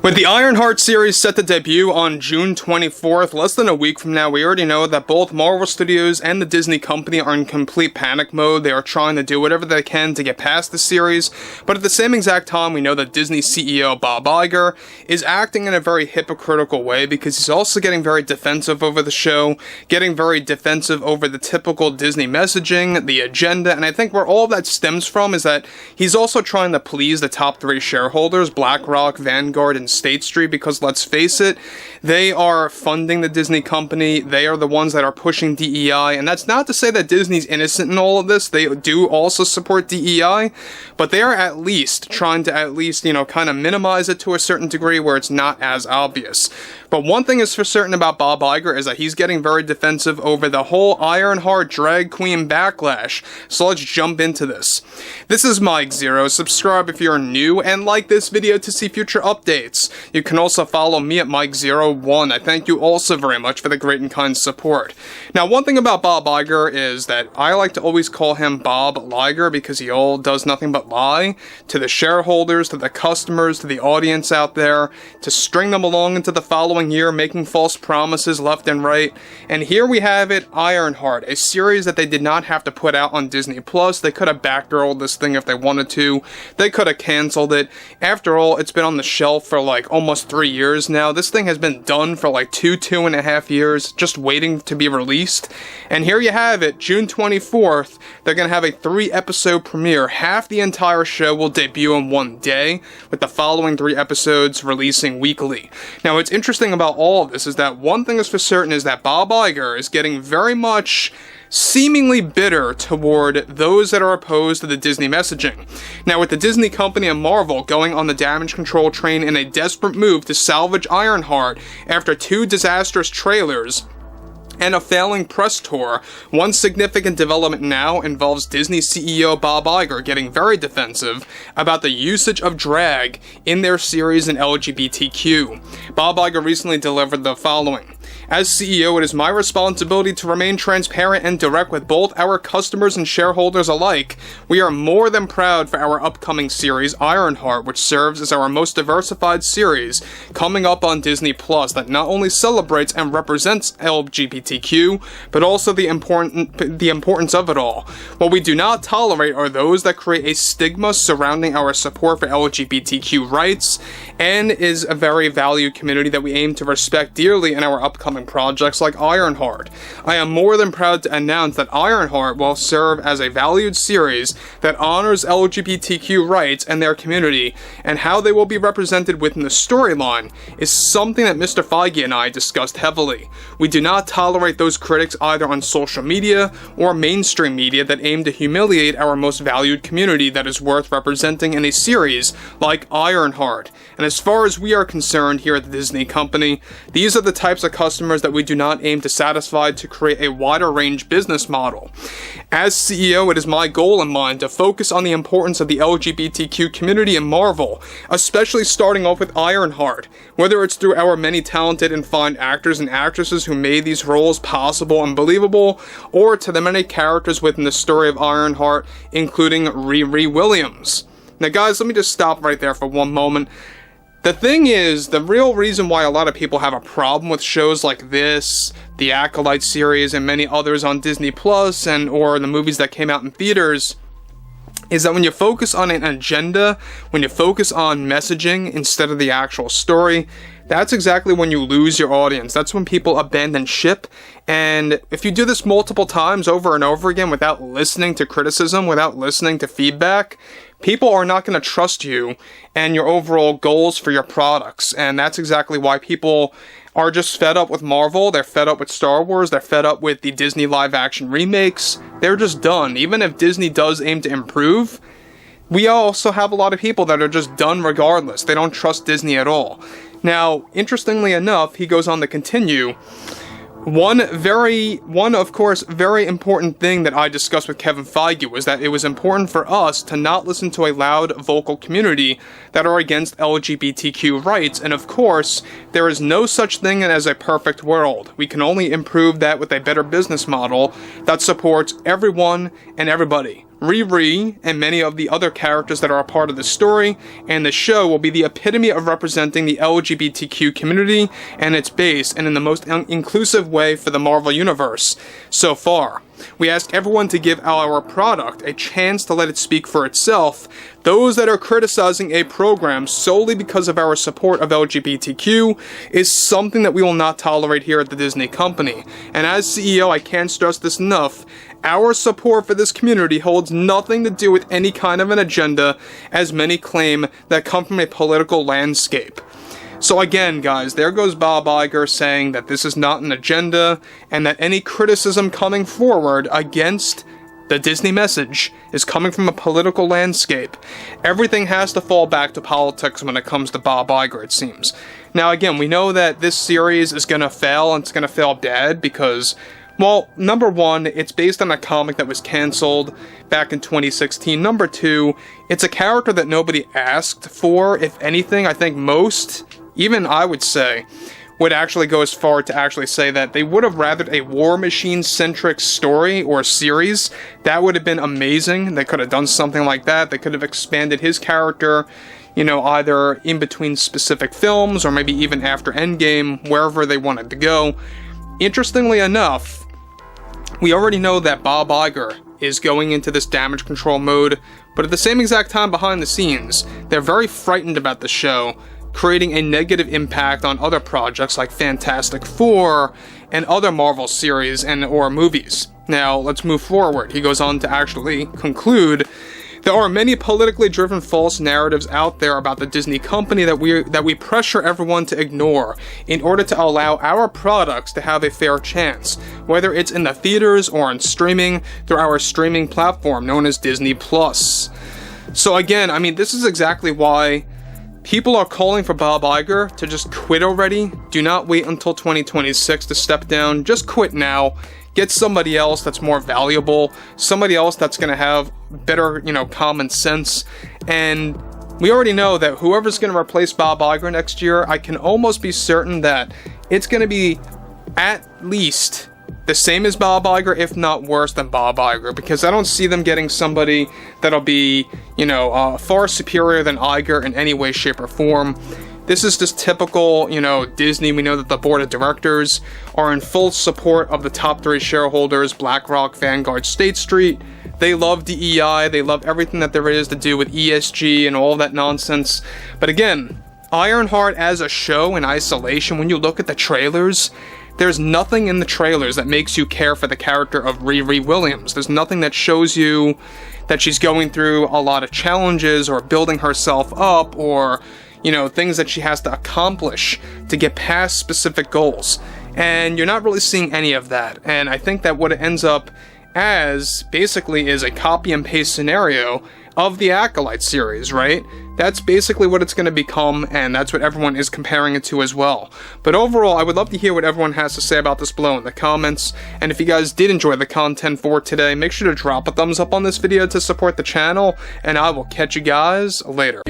With the Ironheart series set to debut on June 24th, less than a week from now, we already know that both Marvel Studios and the Disney company are in complete panic mode. They are trying to do whatever they can to get past the series, but at the same exact time, we know that Disney CEO Bob Iger is acting in a very hypocritical way because he's also getting very defensive over the show, getting very defensive over the typical Disney messaging, the agenda, and I think where all of that stems from is that he's also trying to please the top three shareholders, BlackRock, Vanguard, and State Street, because let's face it, they are funding the Disney company. They are the ones that are pushing DEI, and that's not to say that Disney's innocent in all of this. They do also support DEI, but they are at least trying to kind of minimize it to a certain degree where it's not as obvious. But one thing is for certain about Bob Iger is that he's getting very defensive over the whole Ironheart drag queen backlash. So let's jump into this. This is Mike Zero. Subscribe if you're new and like this video to see future updates. You can also follow me at Mike01. I thank you also very much for the great and kind support. Now, one thing about Bob Iger is that I like to always call him Bob Liger because he all does nothing but lie to the shareholders, to the customers, to the audience out there, to string them along into the following year, making false promises left and right. And here we have it, Ironheart, a series that they did not have to put out on Disney Plus. They could have backdoored this thing if they wanted to. They could have canceled it. After all, it's been on the shelf for like almost 3 years now. This thing has been done for like two and a half years, just waiting to be released. And here you have it, June 24th. They're going to have a 3-episode premiere. Half the entire show will debut in one day, with the following 3 episodes releasing weekly. Now, what's interesting about all of this is that one thing is for certain is that Bob Iger is getting very much seemingly bitter toward those that are opposed to the Disney messaging. Now, with the Disney company and Marvel going on the damage control train in a desperate move to salvage Ironheart after 2 disastrous trailers and a failing press tour, one significant development now involves Disney CEO Bob Iger getting very defensive about the usage of drag in their series in LGBTQ. Bob Iger recently delivered the following. As CEO, it is my responsibility to remain transparent and direct with both our customers and shareholders alike. We are more than proud for our upcoming series, Ironheart, which serves as our most diversified series coming up on Disney Plus that not only celebrates and represents LGBTQ, but also the importance of it all. What we do not tolerate are those that create a stigma surrounding our support for LGBTQ rights, and is a very valued community that we aim to respect dearly in our upcoming projects like Ironheart. I am more than proud to announce that Ironheart will serve as a valued series that honors LGBTQ rights and their community, and how they will be represented within the storyline is something that Mr. Feige and I discussed heavily. We do not tolerate those critics either on social media or mainstream media that aim to humiliate our most valued community that is worth representing in a series like Ironheart. And as far as we are concerned here at the Disney company, these are the types of customers that we do not aim to satisfy to create a wider range business model. As CEO, it is my goal in mind to focus on the importance of the LGBTQ community in Marvel, especially starting off with Ironheart, whether it's through our many talented and fine actors and actresses who made these roles possible and believable, or to the many characters within the story of Ironheart, including Riri Williams. Now guys, let me just stop right there for one moment. The thing is, the real reason why a lot of people have a problem with shows like this, the Acolyte series, and many others on Disney Plus, or the movies that came out in theaters, is that when you focus on an agenda, when you focus on messaging instead of the actual story, that's exactly when you lose your audience. That's when people abandon ship. And if you do this multiple times over and over again without listening to criticism, without listening to feedback, people are not going to trust you and your overall goals for your products. And that's exactly why people are just fed up with Marvel. They're fed up with Star Wars. They're fed up with the Disney live-action remakes. They're just done. Even if Disney does aim to improve, we also have a lot of people that are just done regardless. They don't trust Disney at all. Now, interestingly enough, he goes on to continue. One of course, very important thing that I discussed with Kevin Feige was that it was important for us to not listen to a loud, vocal community that are against LGBTQ rights, and of course, there is no such thing as a perfect world. We can only improve that with a better business model that supports everyone and everybody, Riri and many of the other characters that are a part of the story and the show will be the epitome of representing the LGBTQ community and its base, and in the most inclusive way for the Marvel Universe so far. We ask everyone to give our product a chance to let it speak for itself. Those that are criticizing a program solely because of our support of LGBTQ is something that we will not tolerate here at the Disney company. And as CEO, I can't stress this enough. Our support for this community holds nothing to do with any kind of an agenda, as many claim, that come from a political landscape. So again, guys, there goes Bob Iger saying that this is not an agenda, and that any criticism coming forward against the Disney message is coming from a political landscape. Everything has to fall back to politics when it comes to Bob Iger, it seems. Now again, we know that this series is gonna fail, and it's gonna fail bad, because, well, number one, it's based on a comic that was cancelled back in 2016. Number two, it's a character that nobody asked for. If anything, I think most, even I would say, would actually go as far to actually say that they would have rathered a War Machine-centric story or series. That would have been amazing. They could have done something like that. They could have expanded his character, you know, either in between specific films or maybe even after Endgame, wherever they wanted to go. Interestingly enough, we already know that Bob Iger is going into this damage control mode, but at the same exact time behind the scenes, they're very frightened about the show creating a negative impact on other projects like Fantastic Four and other Marvel series and or movies. Now, let's move forward. He goes on to actually conclude, there are many politically driven false narratives out there about the Disney company that we pressure everyone to ignore in order to allow our products to have a fair chance, whether it's in the theaters or on streaming through our streaming platform known as Disney Plus. So again, I mean, this is exactly why people are calling for Bob Iger to just quit already. Do not wait until 2026 to step down. Just quit now. Get somebody else that's more valuable, somebody else that's going to have better, you know, common sense. And we already know that whoever's going to replace Bob Iger next year, I can almost be certain that it's going to be at least the same as Bob Iger, if not worse than Bob Iger, because I don't see them getting somebody that'll be, you know, far superior than Iger in any way, shape, or form. This is just typical, you know, Disney. We know that the board of directors are in full support of the top three shareholders, BlackRock, Vanguard, State Street. They love DEI, they love everything that there is to do with ESG and all that nonsense. But again, Ironheart as a show in isolation, when you look at the trailers, there's nothing in the trailers that makes you care for the character of Riri Williams. There's nothing that shows you that she's going through a lot of challenges or building herself up or, you know, things that she has to accomplish to get past specific goals. And you're not really seeing any of that. And I think that what it ends up as basically is a copy and paste scenario of the Acolyte series, right? That's basically what it's going to become, and that's what everyone is comparing it to as well. But overall, I would love to hear what everyone has to say about this below in the comments, and if you guys did enjoy the content for today, make sure to drop a thumbs up on this video to support the channel, and I will catch you guys later.